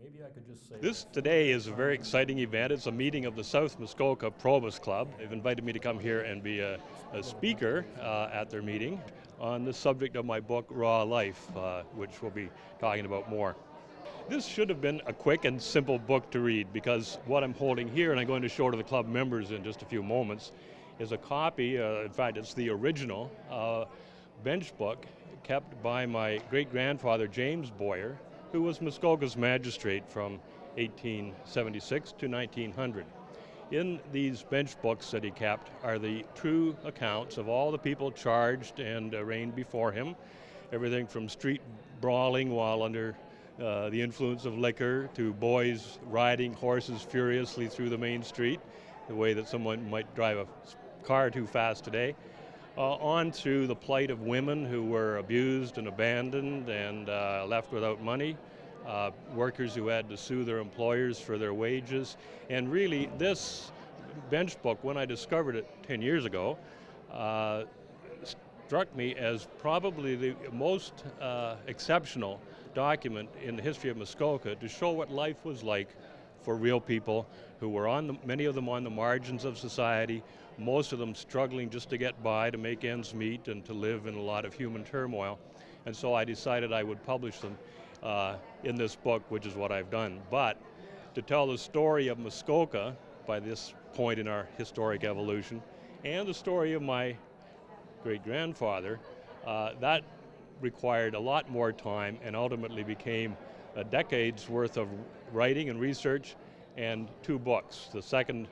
Maybe I could just say This today is a very exciting event. It's a meeting of the South Muskoka Probus Club. They've invited me to come here and be a speaker at their meeting on the subject of my book, Raw Life, which we'll be talking about more. This should have been a quick and simple book to read because what I'm holding here, and I'm going to show to the club members in just a few moments, is a copy, in fact it's the original bench book kept by my great-grandfather James Boyer, who was Muskoka's magistrate from 1876 to 1900. In these bench books that he kept are the true accounts of all the people charged and arraigned before him, everything from street brawling while under the influence of liquor to boys riding horses furiously through the main street, the way that someone might drive a car too fast today, on to the plight of women who were abused and abandoned and left without money, workers who had to sue their employers for their wages. And really this bench book, when I discovered it 10 years ago, struck me as probably the most exceptional document in the history of Muskoka to show what life was like for real people who were many of them on the margins of society, most of them struggling just to get by, to make ends meet, and to live in a lot of human turmoil. And so I decided I would publish them in this book, which is what I've done. But to tell the story of Muskoka by this point in our historic evolution, and the story of my great-grandfather, that required a lot more time and ultimately became a decade's worth of writing and research and 2 books, the second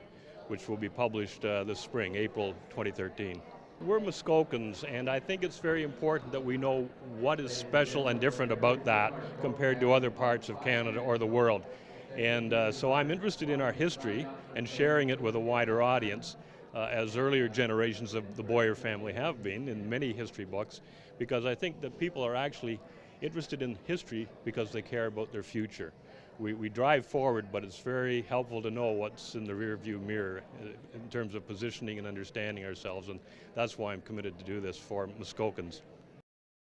which will be published this spring, April 2013. We're Muskokans, and I think it's very important that we know what is special and different about that compared to other parts of Canada or the world. And so I'm interested in our history and sharing it with a wider audience, as earlier generations of the Boyer family have been in many history books, because I think that people are actually interested in history because they care about their future. We drive forward, but it's very helpful to know what's in the rear view mirror in terms of positioning and understanding ourselves, and that's why I'm committed to do this for Muskokans.